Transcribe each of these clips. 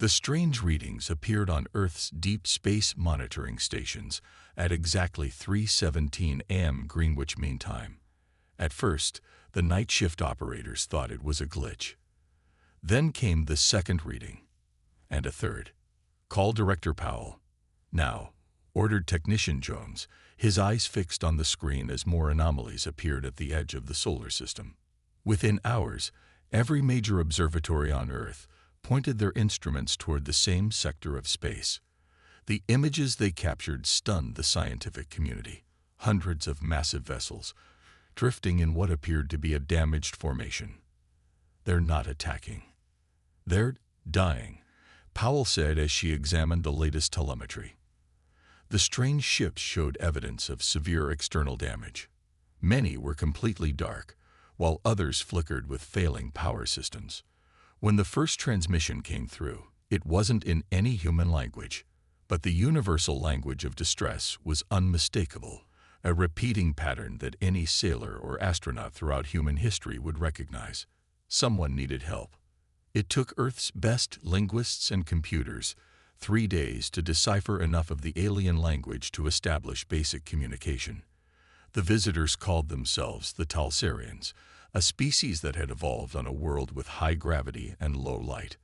The strange readings appeared on Earth's deep space monitoring stations at exactly 3:17 a.m. Greenwich Mean Time. At first, the night shift operators thought it was a glitch. Then came the second reading, and a third. "Call Director Powell now," ordered Technician Jones, his eyes fixed on the screen as more anomalies appeared at the edge of the solar system. Within hours, every major observatory on Earth pointed their instruments toward the same sector of space. The images they captured stunned the scientific community. Hundreds of massive vessels, drifting in what appeared to be a damaged formation. "They're not attacking. They're dying," Powell said as she examined the latest telemetry. The strange ships showed evidence of severe external damage. Many were completely dark, while others flickered with failing power systems. When the first transmission came through, it wasn't in any human language, but the universal language of distress was unmistakable, a repeating pattern that any sailor or astronaut throughout human history would recognize. Someone needed help. It took Earth's best linguists and computers 3 days to decipher enough of the alien language to establish basic communication. The visitors called themselves the Talsarians, a species that had evolved on a world with high gravity and low light.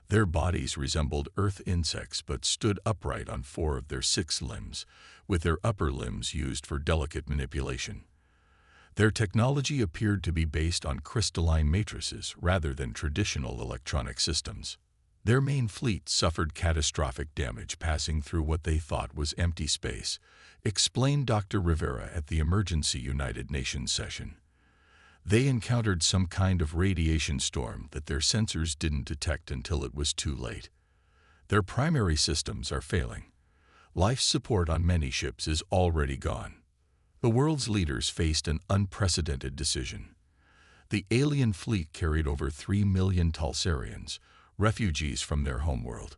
Their bodies resembled Earth insects but stood upright on 4 of their 6 limbs, with their upper limbs used for delicate manipulation. Their technology appeared to be based on crystalline matrices rather than traditional electronic systems. Their main fleet suffered catastrophic damage passing through what they thought was empty space, explained Dr. Rivera at the emergency United Nations session. They encountered some kind of radiation storm that their sensors didn't detect until it was too late. Their primary systems are failing. Life support on many ships is already gone. The world's leaders faced an unprecedented decision. The alien fleet carried over 3 million Talsarians, refugees from their homeworld,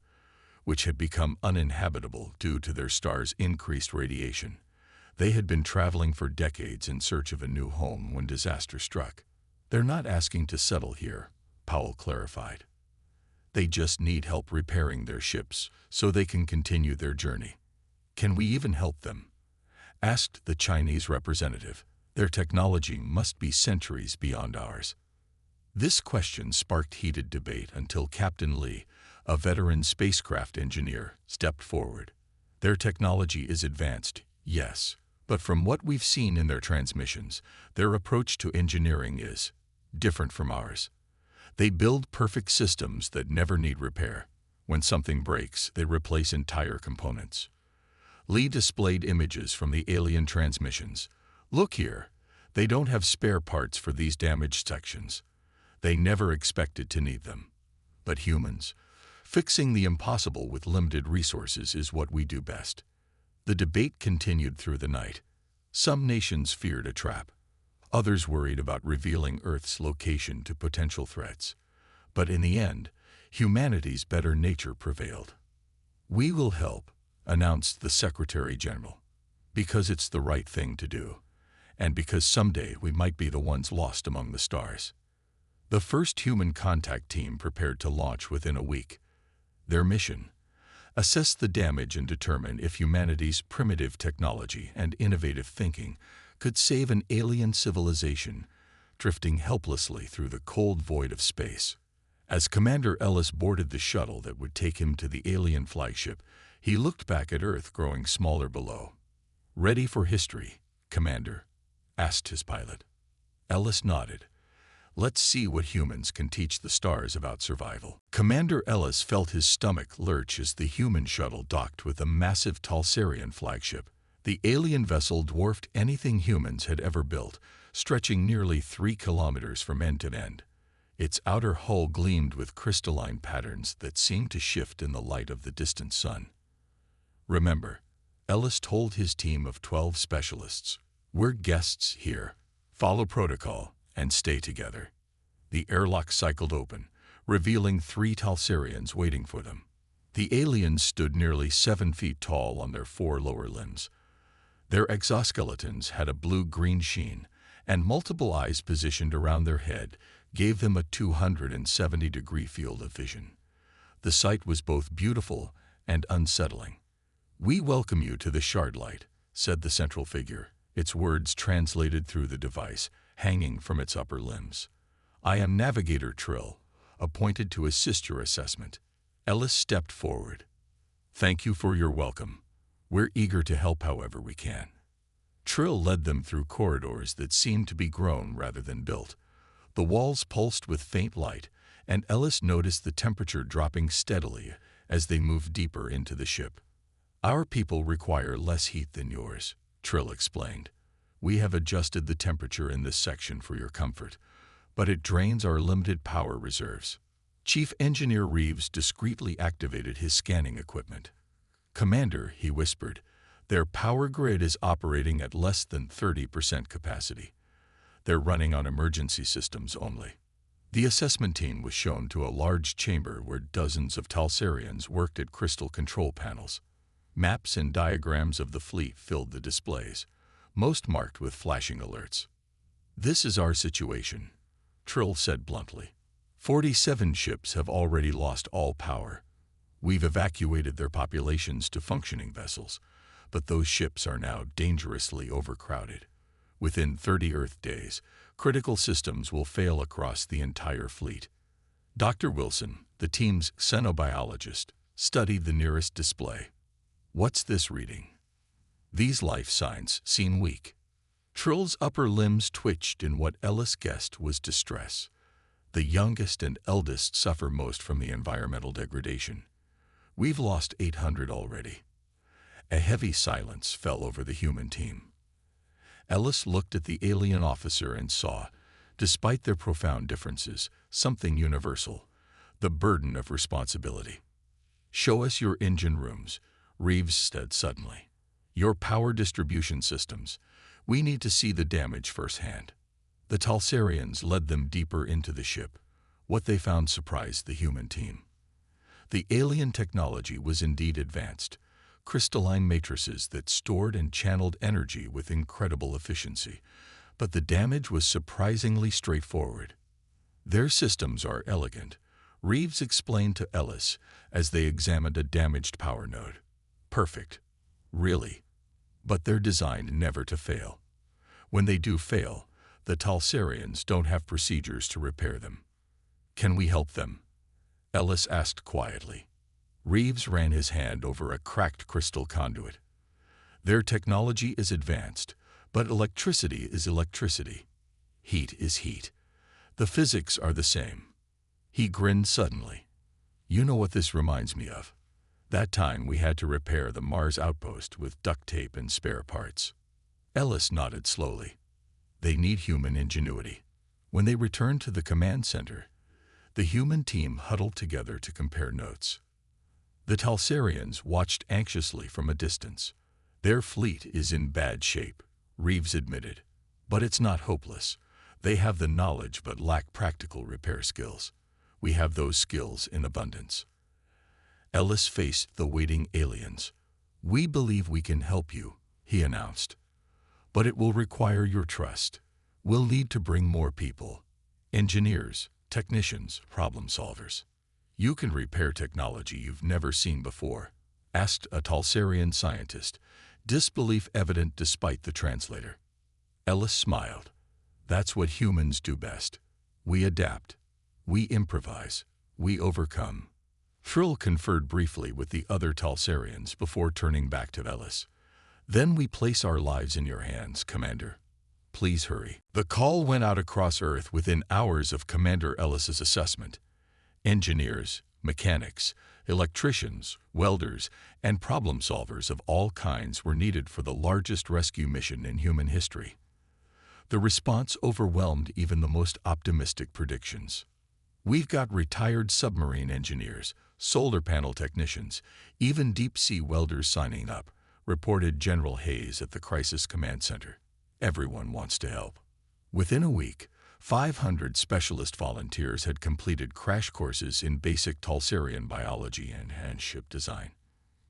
which had become uninhabitable due to their star's increased radiation. They had been traveling for decades in search of a new home when disaster struck. "They're not asking to settle here," Powell clarified. "They just need help repairing their ships so they can continue their journey." "Can we even help them?" asked the Chinese representative. "Their technology must be centuries beyond ours." This question sparked heated debate until Captain Lee, a veteran spacecraft engineer, stepped forward. "Their technology is advanced, yes, but from what we've seen in their transmissions, their approach to engineering is different from ours. They build perfect systems that never need repair. When something breaks, they replace entire components." Lee displayed images from the alien transmissions. "Look here, they don't have spare parts for these damaged sections. They never expected to need them. But humans, fixing the impossible with limited resources is what we do best." The debate continued through the night. Some nations feared a trap. Others worried about revealing Earth's location to potential threats. But in the end, humanity's better nature prevailed. "We will help," announced the Secretary General, "because it's the right thing to do, and because someday we might be the ones lost among the stars." The first human contact team prepared to launch within a week. Their mission: assess the damage and determine if humanity's primitive technology and innovative thinking could save an alien civilization drifting helplessly through the cold void of space. As Commander Ellis boarded the shuttle that would take him to the alien flagship, he looked back at Earth growing smaller below. "Ready for history, Commander?" asked his pilot. Ellis nodded. "Let's see what humans can teach the stars about survival." Commander Ellis felt his stomach lurch as the human shuttle docked with a massive Talsarian flagship. The alien vessel dwarfed anything humans had ever built, stretching nearly 3 kilometers from end to end. Its outer hull gleamed with crystalline patterns that seemed to shift in the light of the distant sun. "Remember," Ellis told his team of 12 specialists, "we're guests here. Follow protocol and stay together." The airlock cycled open, revealing 3 Talsarians waiting for them. The aliens stood nearly 7 feet tall on their 4 lower limbs. Their exoskeletons had a blue-green sheen, and multiple eyes positioned around their head gave them a 270-degree field of vision. The sight was both beautiful and unsettling. "We welcome you to the Shard Light," said the central figure, its words translated through the device, hanging from its upper limbs. "I am Navigator Trill, appointed to assist your assessment." Ellis stepped forward. "Thank you for your welcome. We're eager to help however we can." Trill led them through corridors that seemed to be grown rather than built. The walls pulsed with faint light, and Ellis noticed the temperature dropping steadily as they moved deeper into the ship. "Our people require less heat than yours," Trill explained. "We have adjusted the temperature in this section for your comfort, but it drains our limited power reserves." Chief Engineer Reeves discreetly activated his scanning equipment. "Commander," he whispered, "their power grid is operating at less than 30% capacity. They're running on emergency systems only." The assessment team was shown to a large chamber where dozens of Talsarians worked at crystal control panels. Maps and diagrams of the fleet filled the displays, most marked with flashing alerts. "This is our situation," Trill said bluntly. 47 ships have already lost all power. We've evacuated their populations to functioning vessels, but those ships are now dangerously overcrowded. Within 30 Earth days, critical systems will fail across the entire fleet. Dr. Wilson, the team's xenobiologist, studied the nearest display. "What's this reading?" "These life signs seem weak." Trill's upper limbs twitched in what Ellis guessed was distress. The youngest and eldest suffer most from the environmental degradation. "We've lost 800 already." A heavy silence fell over the human team. Ellis looked at the alien officer and saw, despite their profound differences, something universal: the burden of responsibility. "Show us your engine rooms," Reeves said suddenly. "Your power distribution systems. We need to see the damage firsthand." The Talsarians led them deeper into the ship. What they found surprised the human team. The alien technology was indeed advanced: crystalline matrices that stored and channeled energy with incredible efficiency. But the damage was surprisingly straightforward. "Their systems are elegant," Reeves explained to Ellis as they examined a damaged power node. "Perfect. Really. But they're designed never to fail. When they do fail, the Talsarians don't have procedures to repair them." "Can we help them?" Ellis asked quietly. Reeves ran his hand over a cracked crystal conduit. "Their technology is advanced, but electricity is electricity. Heat is heat. The physics are the same." He grinned suddenly. "You know what this reminds me of? That time we had to repair the Mars outpost with duct tape and spare parts." Ellis nodded slowly. "They need human ingenuity." When they returned to the command center, the human team huddled together to compare notes. The Talsarians watched anxiously from a distance. "Their fleet is in bad shape," Reeves admitted. "But it's not hopeless. They have the knowledge but lack practical repair skills. We have those skills in abundance." Ellis faced the waiting aliens. "We believe we can help you," he announced. "But it will require your trust. We'll need to bring more people. Engineers, technicians, problem solvers." "You can repair technology you've never seen before?" asked a Talsarian scientist, disbelief evident despite the translator. Ellis smiled. "That's what humans do best. We adapt. We improvise. We overcome." Trill conferred briefly with the other Talsarians before turning back to Ellis. "Then we place our lives in your hands, Commander. Please hurry." The call went out across Earth within hours of Commander Ellis's assessment. Engineers, mechanics, electricians, welders, and problem solvers of all kinds were needed for the largest rescue mission in human history. The response overwhelmed even the most optimistic predictions. "We've got retired submarine engineers, solar panel technicians, even deep-sea welders signing up," reported General Hayes at the Crisis Command Center. "Everyone wants to help." Within a week, 500 specialist volunteers had completed crash courses in basic Talsarian biology and ship design.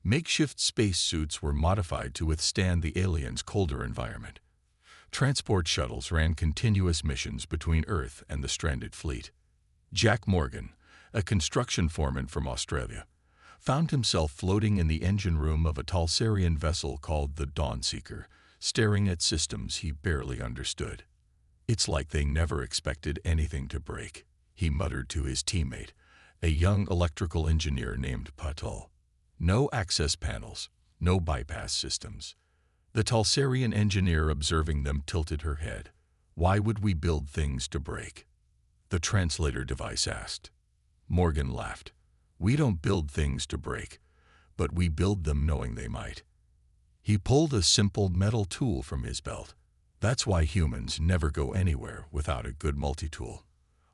Makeshift spacesuits were modified to withstand the aliens' colder environment. Transport shuttles ran continuous missions between Earth and the stranded fleet. Jack Morgan, a construction foreman from Australia, found himself floating in the engine room of a Talsarian vessel called the Dawnseeker, staring at systems he barely understood. "It's like they never expected anything to break," he muttered to his teammate, a young electrical engineer named Patul. "No access panels, no bypass systems." The Talsarian engineer observing them tilted her head. "Why would we build things to break?" the translator device asked. Morgan laughed. "We don't build things to break, but we build them knowing they might." He pulled a simple metal tool from his belt. That's why humans never go anywhere without a good multi-tool.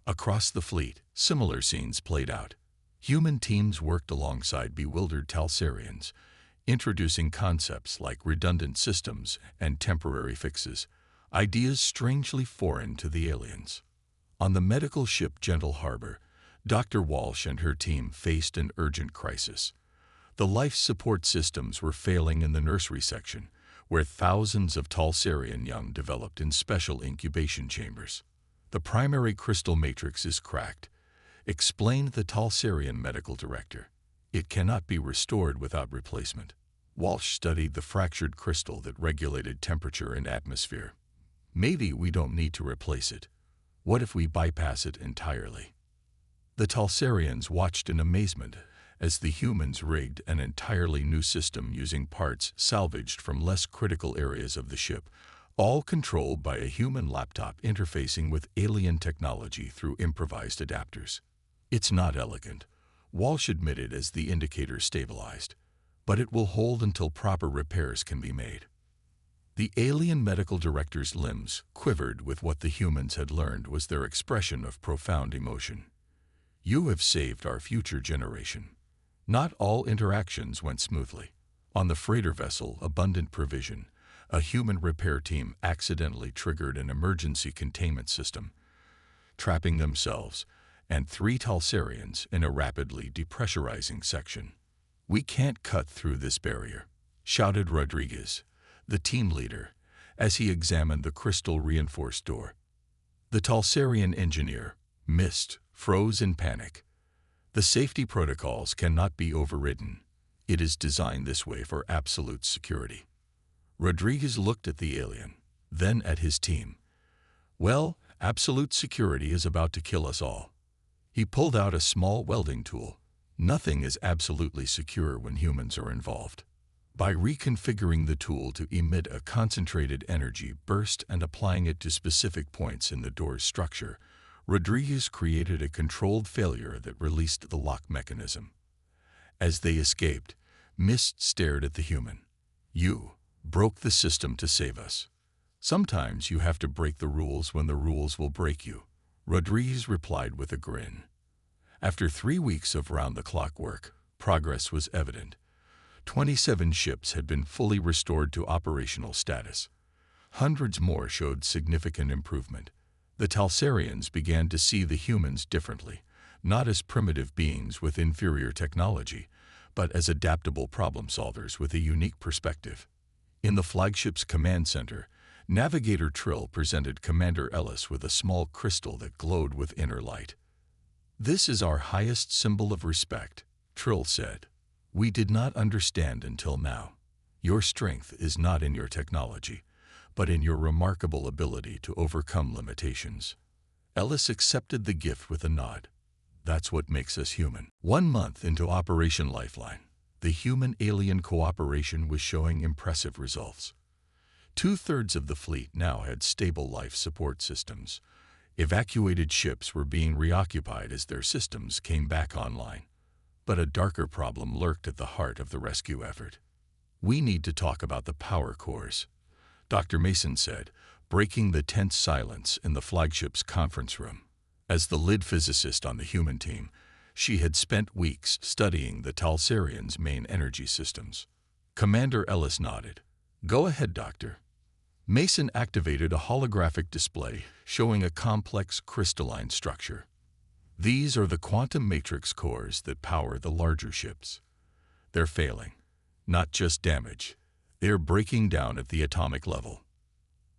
Across the fleet, similar scenes played out. Human teams worked alongside bewildered Talsarians, introducing concepts like redundant systems and temporary fixes, ideas strangely foreign to the aliens. On the medical ship Gentle Harbor, Dr. Walsh and her team faced an urgent crisis. The life support systems were failing in the nursery section, where thousands of Talsarian young developed in special incubation chambers. "The primary crystal matrix is cracked," explained the Talsarian medical director. "It cannot be restored without replacement." Walsh studied the fractured crystal that regulated temperature and atmosphere. "Maybe we don't need to replace it. What if we bypass it entirely?" The Talsarians watched in amazement as the humans rigged an entirely new system using parts salvaged from less critical areas of the ship, all controlled by a human laptop interfacing with alien technology through improvised adapters. "It's not elegant," Walsh admitted as the indicator stabilized, "but it will hold until proper repairs can be made." The alien medical director's limbs quivered with what the humans had learned was their expression of profound emotion. "You have saved our future generation." Not all interactions went smoothly. On the freighter vessel Abundant Provision, a human repair team accidentally triggered an emergency containment system, trapping themselves and 3 Talsarians in a rapidly depressurizing section. "We can't cut through this barrier," shouted Rodriguez, the team leader, as he examined the crystal-reinforced door. The Talsarian engineer, missed, froze in panic. "The safety protocols cannot be overridden. It is designed this way for absolute security." Rodriguez looked at the alien, then at his team. "Well, absolute security is about to kill us all." He pulled out a small welding tool. "Nothing is absolutely secure when humans are involved." By reconfiguring the tool to emit a concentrated energy burst and applying it to specific points in the door's structure, Rodriguez created a controlled failure that released the lock mechanism. As they escaped, Mist stared at the human. "You broke the system to save us. Sometimes you have to break the rules when the rules will break you," Rodriguez replied with a grin. After 3 weeks of round-the-clock work, progress was evident. 27 ships had been fully restored to operational status. Hundreds more showed significant improvement. The Talsarians began to see the humans differently, not as primitive beings with inferior technology, but as adaptable problem solvers with a unique perspective. In the flagship's command center, Navigator Trill presented Commander Ellis with a small crystal that glowed with inner light. "This is our highest symbol of respect," Trill said. "We did not understand until now. Your strength is not in your technology, but in your remarkable ability to overcome limitations." Ellis accepted the gift with a nod. "That's what makes us human." 1 month into Operation Lifeline, the human-alien cooperation was showing impressive results. 2/3 of the fleet now had stable life support systems. Evacuated ships were being reoccupied as their systems came back online. But a darker problem lurked at the heart of the rescue effort. "We need to talk about the power cores," Dr. Mason said, breaking the tense silence in the flagship's conference room. As the lead physicist on the human team, she had spent weeks studying the Talsarians' main energy systems. Commander Ellis nodded. "Go ahead, Doctor." Mason activated a holographic display showing a complex crystalline structure. "These are the quantum matrix cores that power the larger ships. They're failing. Not just damage. They're breaking down at the atomic level."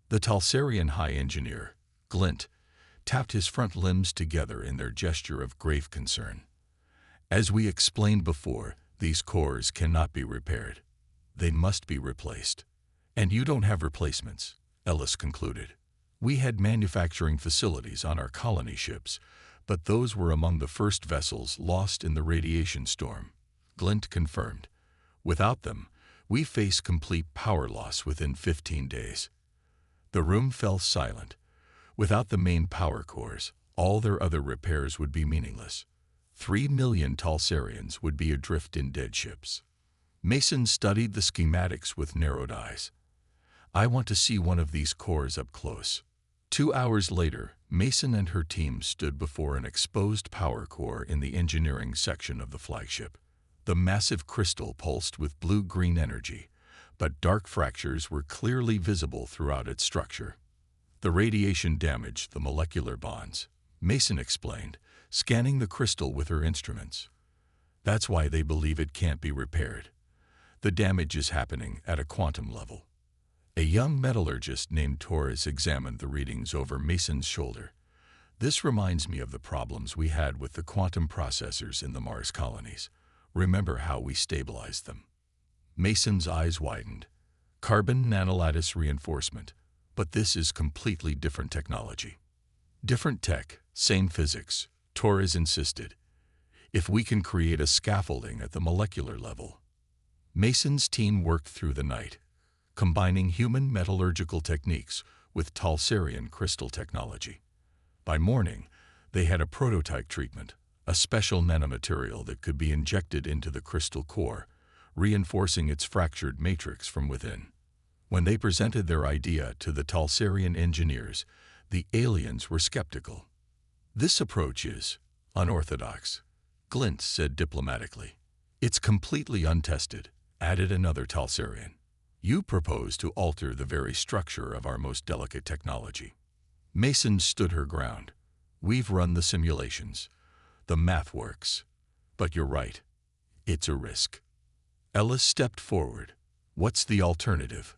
The Talsarian high engineer, Glint, tapped his front limbs together in their gesture of grave concern. As we explained before, these cores cannot be repaired. They must be replaced. And you don't have replacements, Ellis concluded. We had manufacturing facilities on our colony ships, but those were among the first vessels lost in the radiation storm, Glint confirmed. Without them, we face complete power loss within 15 days. The room fell silent. Without the main power cores, all their other repairs would be meaningless. 3 million Talsarians would be adrift in dead ships. Mason studied the schematics with narrowed eyes. I want to see one of these cores up close. 2 hours later, Mason and her team stood before an exposed power core in the engineering section of the flagship. The massive crystal pulsed with blue-green energy, but dark fractures were clearly visible throughout its structure. The radiation damaged the molecular bonds, Mason explained, scanning the crystal with her instruments. That's why they believe it can't be repaired. The damage is happening at a quantum level. A young metallurgist named Torres examined the readings over Mason's shoulder. This reminds me of the problems we had with the quantum processors in the Mars colonies. Remember how we stabilized them? Mason's eyes widened. Carbon nanolattice reinforcement, but this is completely different technology. Different tech, same physics, Torres insisted. If we can create a scaffolding at the molecular level. Mason's team worked through the night, combining human metallurgical techniques with Talsarian crystal technology. By morning, they had a prototype treatment, a special nanomaterial that could be injected into the crystal core, reinforcing its fractured matrix from within. When they presented their idea to the Talsarian engineers, the aliens were skeptical. This approach is unorthodox, Glint said diplomatically. It's completely untested, added another Talsarian. You propose to alter the very structure of our most delicate technology. Mason stood her ground. We've run the simulations. The math works. But you're right. It's a risk. Ellis stepped forward. What's the alternative?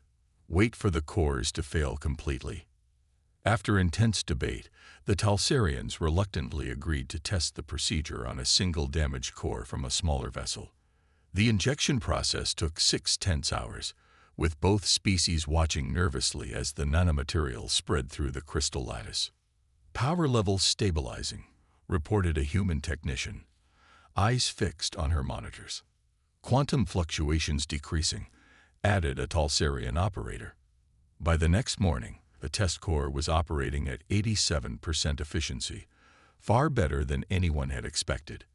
Wait for the cores to fail completely. After intense debate, the Talsarians reluctantly agreed to test the procedure on a single damaged core from a smaller vessel. The injection process took 6 tense hours, with both species watching nervously as the nanomaterial spread through the crystal lattice. Power levels stabilizing, reported a human technician, eyes fixed on her monitors. Quantum fluctuations decreasing, added a Talsarian operator. By the next morning, the test core was operating at 87% efficiency, far better than anyone had expected.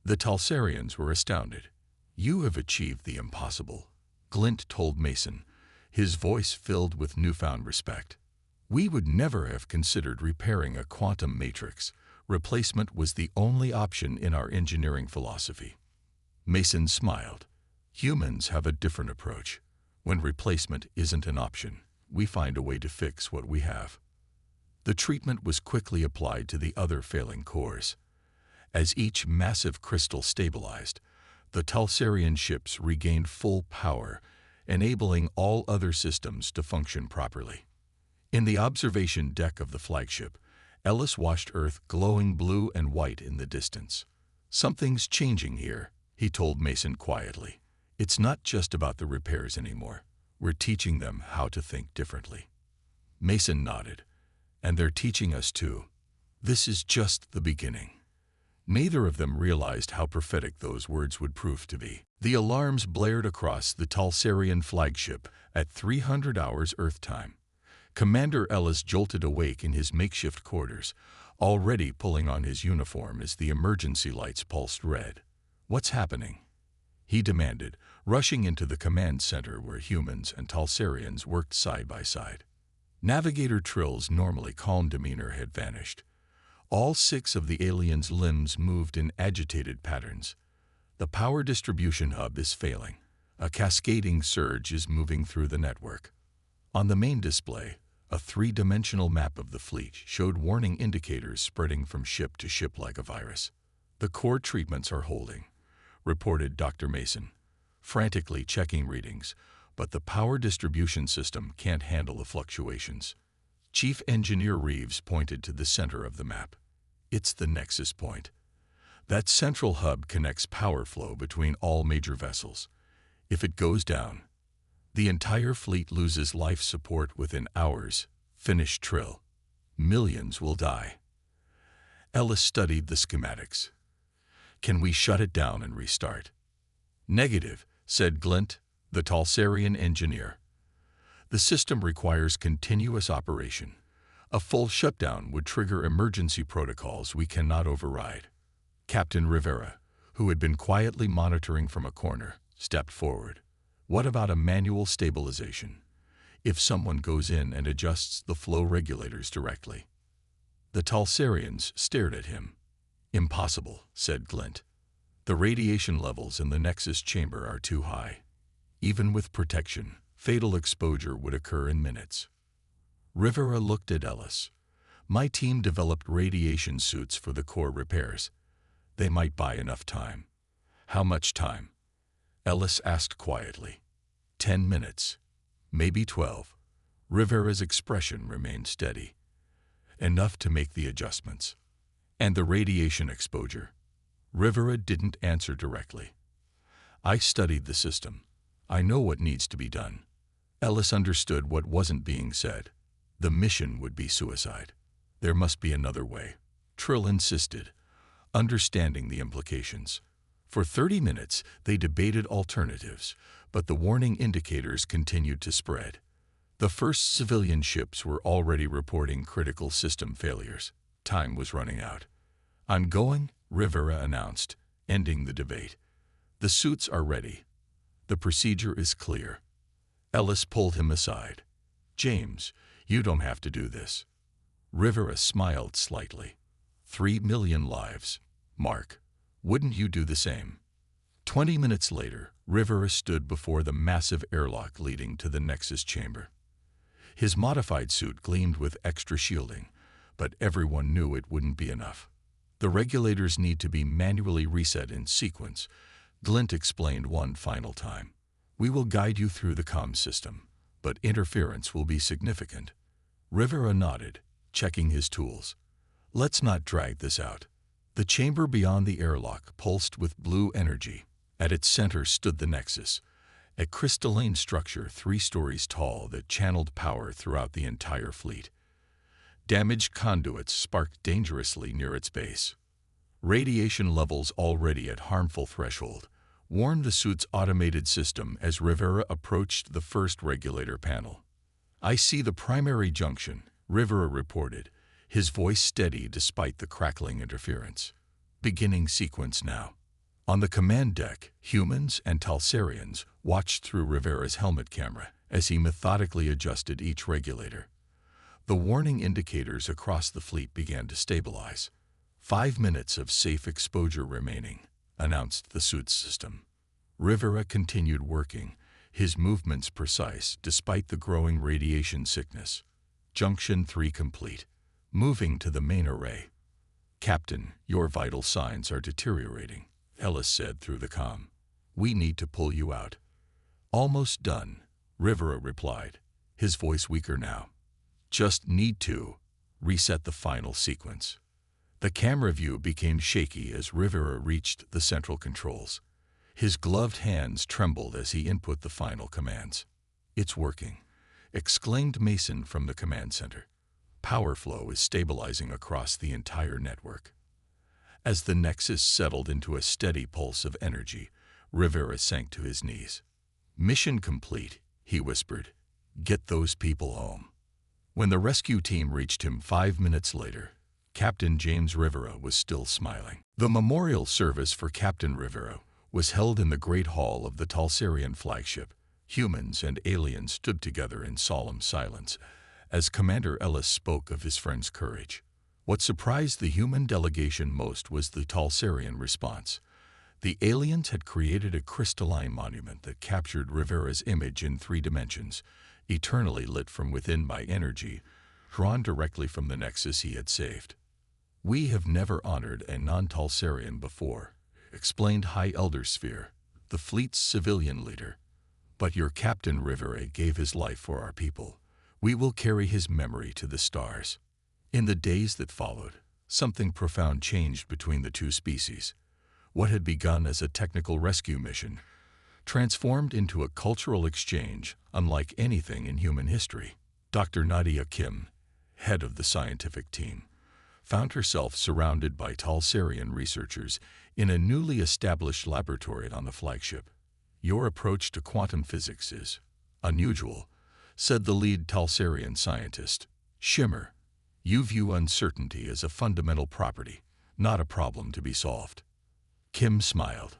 The Talsarians were astounded. You have achieved the impossible, Glint told Mason, his voice filled with newfound respect. We would never have considered repairing a quantum matrix. Replacement was the only option in our engineering philosophy. Mason smiled. Humans have a different approach. When replacement isn't an option, we find a way to fix what we have. The treatment was quickly applied to the other failing cores. As each massive crystal stabilized, the Talsarian ships regained full power, enabling all other systems to function properly. In the observation deck of the flagship, Ellis watched Earth glowing blue and white in the distance. Something's changing here, he told Mason quietly. It's not just about the repairs anymore. We're teaching them how to think differently. Mason nodded. And they're teaching us too. This is just the beginning. Neither of them realized how prophetic those words would prove to be. The alarms blared across the Talsarian flagship at 300 hours Earth time. Commander Ellis jolted awake in his makeshift quarters, already pulling on his uniform as the emergency lights pulsed red. What's happening? He demanded, rushing into the command center where humans and Talsarians worked side by side. Navigator Trill's normally calm demeanor had vanished. All 6 of the aliens' limbs moved in agitated patterns. The power distribution hub is failing. A cascading surge is moving through the network. On the main display, a 3-dimensional map of the fleet showed warning indicators spreading from ship to ship like a virus. The core treatments are holding, reported Dr. Mason, frantically checking readings, but the power distribution system can't handle the fluctuations. Chief Engineer Reeves pointed to the center of the map. It's the nexus point. That central hub connects power flow between all major vessels. If it goes down, the entire fleet loses life support within hours. Finish Trill. Millions will die. Ellis studied the schematics. Can we shut it down and restart? Negative, said Glint, the Talsarian engineer. The system requires continuous operation. A full shutdown would trigger emergency protocols we cannot override. Captain Rivera, who had been quietly monitoring from a corner, stepped forward. What about a manual stabilization? If someone goes in and adjusts the flow regulators directly. The Talsarians stared at him. Impossible, said Glint. The radiation levels in the Nexus chamber are too high. Even with protection, fatal exposure would occur in minutes. Rivera looked at Ellis. My team developed radiation suits for the core repairs. They might buy enough time. How much time? Ellis asked quietly. 10 minutes. Maybe 12. Rivera's expression remained steady. Enough to make the adjustments. And the radiation exposure? Rivera didn't answer directly. I studied the system. I know what needs to be done. Ellis understood what wasn't being said. The mission would be suicide. There must be another way. Trill insisted, understanding the implications. For 30 minutes, they debated alternatives, but the warning indicators continued to spread. The first civilian ships were already reporting critical system failures. Time was running out. I'm going, Rivera announced, ending the debate. The suits are ready. The procedure is clear. Ellis pulled him aside. James, you don't have to do this. Rivera smiled slightly. 3 million lives. Mark, wouldn't you do the same? 20 minutes later, Rivera stood before the massive airlock leading to the Nexus chamber. His modified suit gleamed with extra shielding, but everyone knew it wouldn't be enough. The regulators need to be manually reset in sequence. Glint explained one final time. We will guide you through the comm system, but interference will be significant. Rivera nodded, checking his tools. Let's not drag this out. The chamber beyond the airlock pulsed with blue energy. At its center stood the Nexus, a crystalline structure 3 stories tall that channeled power throughout the entire fleet. Damaged conduits sparked dangerously near its base. Radiation levels already at harmful threshold warned the suit's automated system as Rivera approached the first regulator panel. I see the primary junction, Rivera reported, his voice steady despite the crackling interference. Beginning sequence now. On the command deck, humans and Talsarians watched through Rivera's helmet camera as he methodically adjusted each regulator. The warning indicators across the fleet began to stabilize. 5 minutes of safe exposure remaining, announced the suit's system. Rivera continued working, his movements precise despite the growing radiation sickness. Junction 3 complete. Moving to the main array. Captain, your vital signs are deteriorating, Ellis said through the comm. We need to pull you out. Almost done, Rivera replied, his voice weaker now. Just need to reset the final sequence. The camera view became shaky as Rivera reached the central controls. His gloved hands trembled as he input the final commands. It's working, exclaimed Mason from the command center. Power flow is stabilizing across the entire network. As the Nexus settled into a steady pulse of energy, Rivera sank to his knees. Mission complete, he whispered. Get those people home. When the rescue team reached him 5 minutes later, Captain James Rivera was still smiling. The memorial service for Captain Rivera was held in the Great Hall of the Talsarian flagship. Humans and aliens stood together in solemn silence as Commander Ellis spoke of his friend's courage. What surprised the human delegation most was the Talsarian response. The aliens had created a crystalline monument that captured Rivera's image in 3 dimensions, eternally lit from within by energy, drawn directly from the Nexus he had saved. We have never honored a non-Talsarian before, explained High Elder Sphere, the fleet's civilian leader. But your Captain Rivera gave his life for our people. We will carry his memory to the stars. In the days that followed, Something profound changed between the two species. What had begun as a technical rescue mission transformed into a cultural exchange unlike anything in human history. Dr. Nadia Kim, head of the scientific team, found herself surrounded by Talsarian researchers in a newly established laboratory on the flagship. "Your approach to quantum physics is unusual," said the lead Talsarian scientist. "Shimmer, you view uncertainty as a fundamental property, not a problem to be solved." Kim smiled.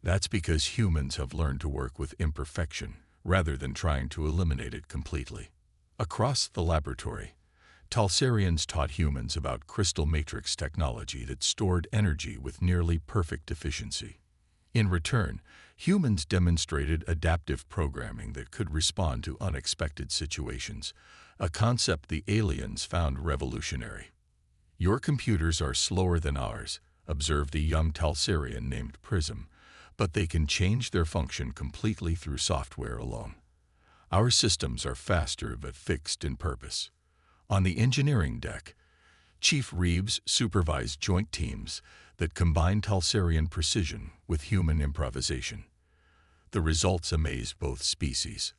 "That's because humans have learned to work with imperfection rather than trying to eliminate it completely." Across the laboratory, Talsarians taught humans about crystal matrix technology that stored energy with nearly perfect efficiency. In return, humans demonstrated adaptive programming that could respond to unexpected situations, a concept the aliens found revolutionary. "Your computers are slower than ours," observed a young Talsarian named Prism, "but they can change their function completely through software alone. Our systems are faster but fixed in purpose." On the engineering deck, Chief Reeves supervised joint teams that combined Talsarian precision with human improvisation. The results amazed both species.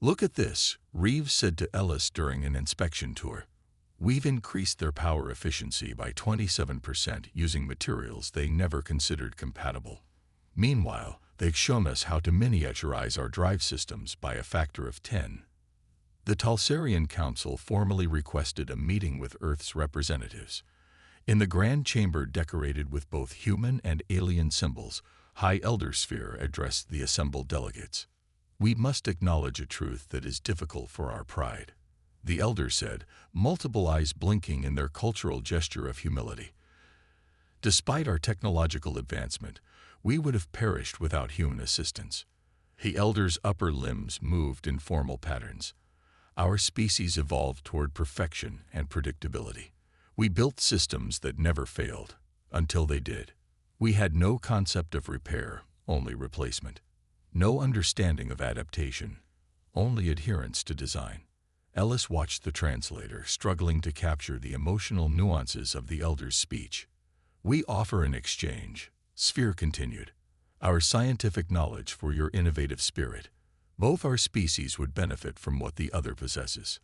"Look at this," Reeves said to Ellis during an inspection tour. "We've increased their power efficiency by 27% using materials they never considered compatible. Meanwhile, they've shown us how to miniaturize our drive systems by a factor of 10. The Talsarian Council formally requested a meeting with Earth's representatives. In the grand chamber decorated with both human and alien symbols, High Elder Sphere addressed the assembled delegates. "We must acknowledge a truth that is difficult for our pride," the elder said, multiple eyes blinking in their cultural gesture of humility. "Despite our technological advancement, we would have perished without human assistance." The elder's upper limbs moved in formal patterns. "Our species evolved toward perfection and predictability. We built systems that never failed, until they did. We had no concept of repair, only replacement. No understanding of adaptation, only adherence to design." Ellis watched the translator, struggling to capture the emotional nuances of the elder's speech. "We offer an exchange," Sphere continued. "Our scientific knowledge for your innovative spirit. Both our species would benefit from what the other possesses."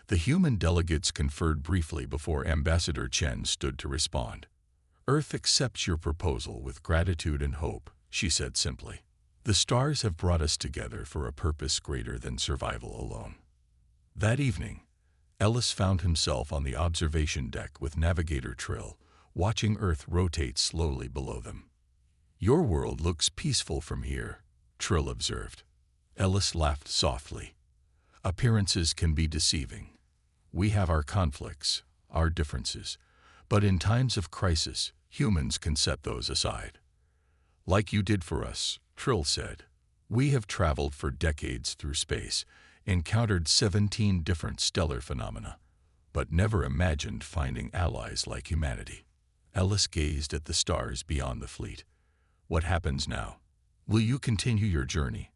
The human delegates conferred briefly before Ambassador Chen stood to respond. "Earth accepts your proposal with gratitude and hope," she said simply. "The stars have brought us together for a purpose greater than survival alone." That evening, Ellis found himself on the observation deck with Navigator Trill, watching Earth rotate slowly below them. "Your world looks peaceful from here," Trill observed. Ellis laughed softly. "Appearances can be deceiving. We have our conflicts, our differences, but in times of crisis, humans can set those aside." "Like you did for us," Trill said. "We have traveled for decades through space, encountered 17 different stellar phenomena, but never imagined finding allies like humanity." Ellis gazed at the stars beyond the fleet. "What happens now? Will you continue your journey?"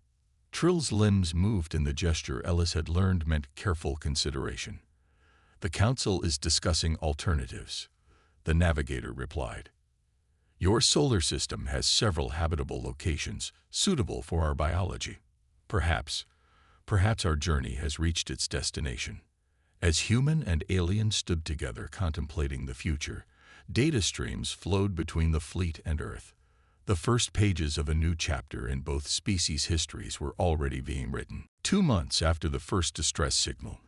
Trill's limbs moved in the gesture Ellis had learned meant careful consideration. "The Council is discussing alternatives," the navigator replied. "Your solar system has several habitable locations suitable for our biology. Perhaps our journey has reached its destination." As human and alien stood together contemplating the future, data streams flowed between the fleet and Earth. The first pages of a new chapter in both species' histories were already being written. 2 months after the first distress signal,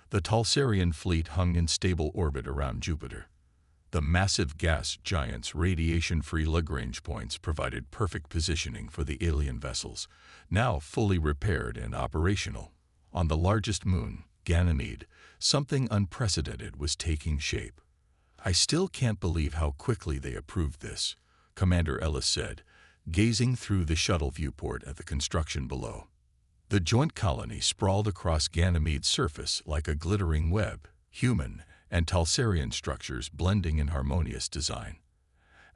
the Talsarian fleet hung in stable orbit around Jupiter. The massive gas giant's radiation-free Lagrange points provided perfect positioning for the alien vessels, now fully repaired and operational. On the largest moon, Ganymede, something unprecedented was taking shape. "I still can't believe how quickly they approved this," Commander Ellis said, gazing through the shuttle viewport at the construction below. The joint colony sprawled across Ganymede's surface like a glittering web, human and Talsarian structures blending in harmonious design.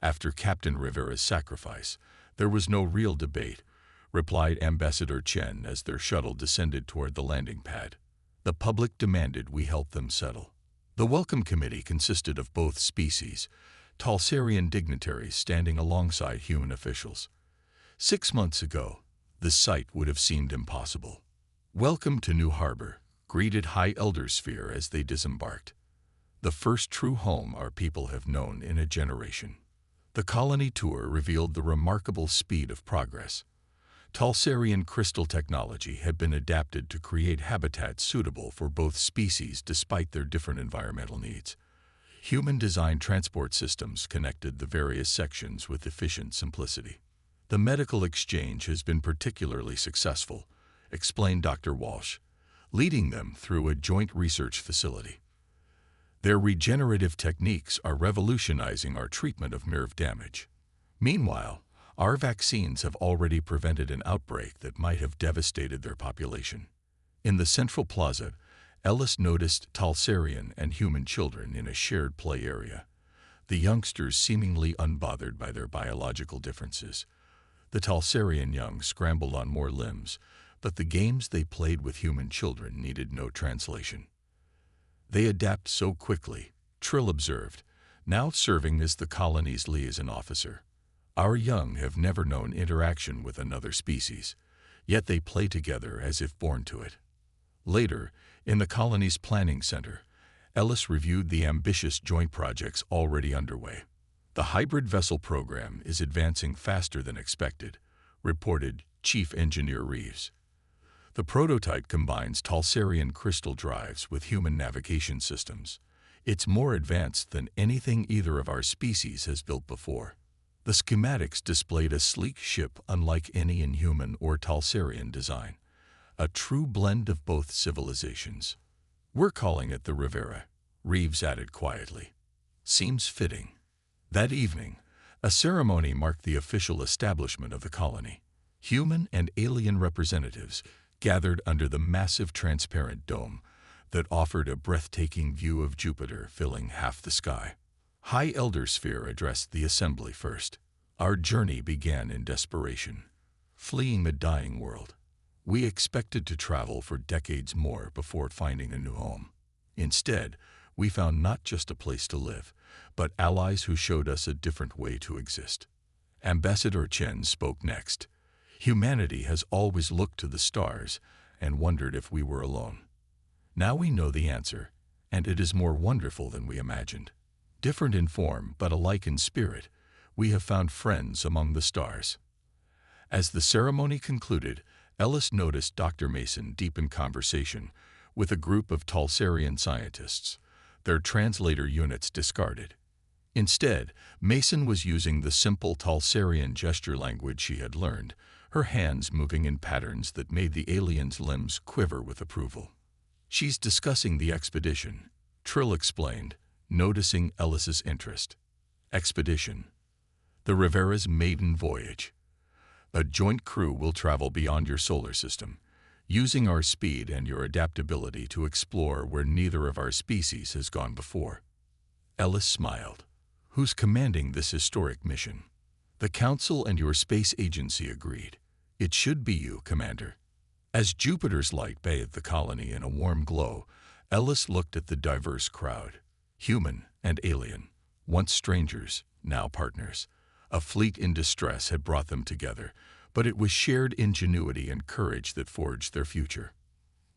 "After Captain Rivera's sacrifice, there was no real debate," replied Ambassador Chen as their shuttle descended toward the landing pad. "The public demanded we help them settle." The welcome committee consisted of both species, Talsarian dignitaries standing alongside human officials. 6 months ago, the sight would have seemed impossible. "Welcome to New Harbor," greeted High Elder Sphere as they disembarked. "The first true home our people have known in a generation." The colony tour revealed the remarkable speed of progress. Talsarian crystal technology had been adapted to create habitats suitable for both species despite their different environmental needs. Human-designed transport systems connected the various sections with efficient simplicity. "The medical exchange has been particularly successful," explained Dr. Walsh, leading them through a joint research facility. "Their regenerative techniques are revolutionizing our treatment of nerve damage. Meanwhile, our vaccines have already prevented an outbreak that might have devastated their population." In the central plaza, Ellis noticed Talsarian and human children in a shared play area, the youngsters seemingly unbothered by their biological differences. The Talsarian young scrambled on more limbs, but the games they played with human children needed no translation. "They adapt so quickly," Trill observed, now serving as the colony's liaison officer. "Our young have never known interaction with another species, yet they play together as if born to it." Later, in the colony's planning center, Ellis reviewed the ambitious joint projects already underway. "The hybrid vessel program is advancing faster than expected," reported Chief Engineer Reeves. "The prototype combines Talsarian crystal drives with human navigation systems. It's more advanced than anything either of our species has built before." The schematics displayed a sleek ship unlike any in human or Talsarian design, a true blend of both civilizations. "We're calling it the Rivera," Reeves added quietly. "Seems fitting." That evening, a ceremony marked the official establishment of the colony. Human and alien representatives gathered under the massive transparent dome that offered a breathtaking view of Jupiter filling half the sky. High Elder Sphere addressed the assembly first. "Our journey began in desperation, fleeing the dying world. We expected to travel for decades more before finding a new home. Instead, we found not just a place to live, but allies who showed us a different way to exist." Ambassador Chen spoke next. "Humanity has always looked to the stars and wondered if we were alone. Now we know the answer, and it is more wonderful than we imagined. Different in form, but alike in spirit, we have found friends among the stars." As the ceremony concluded, Ellis noticed Dr. Mason deep in conversation with a group of Talsarian scientists, their translator units discarded. Instead, Mason was using the simple Talsarian gesture language she had learned, her hands moving in patterns that made the alien's limbs quiver with approval. "She's discussing the expedition," Trill explained, noticing Ellis's interest. "Expedition. The Rivera's maiden voyage. A joint crew will travel beyond your solar system, using our speed and your adaptability to explore where neither of our species has gone before." Ellis smiled. "Who's commanding this historic mission?" "The Council and your space agency agreed. It should be you, Commander." As Jupiter's light bathed the colony in a warm glow, Ellis looked at the diverse crowd. Human and alien, once strangers, now partners. A fleet in distress had brought them together, but it was shared ingenuity and courage that forged their future.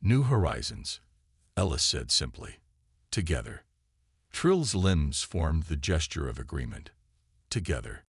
"New horizons," Ellis said simply. "Together." Trill's limbs formed the gesture of agreement. Together.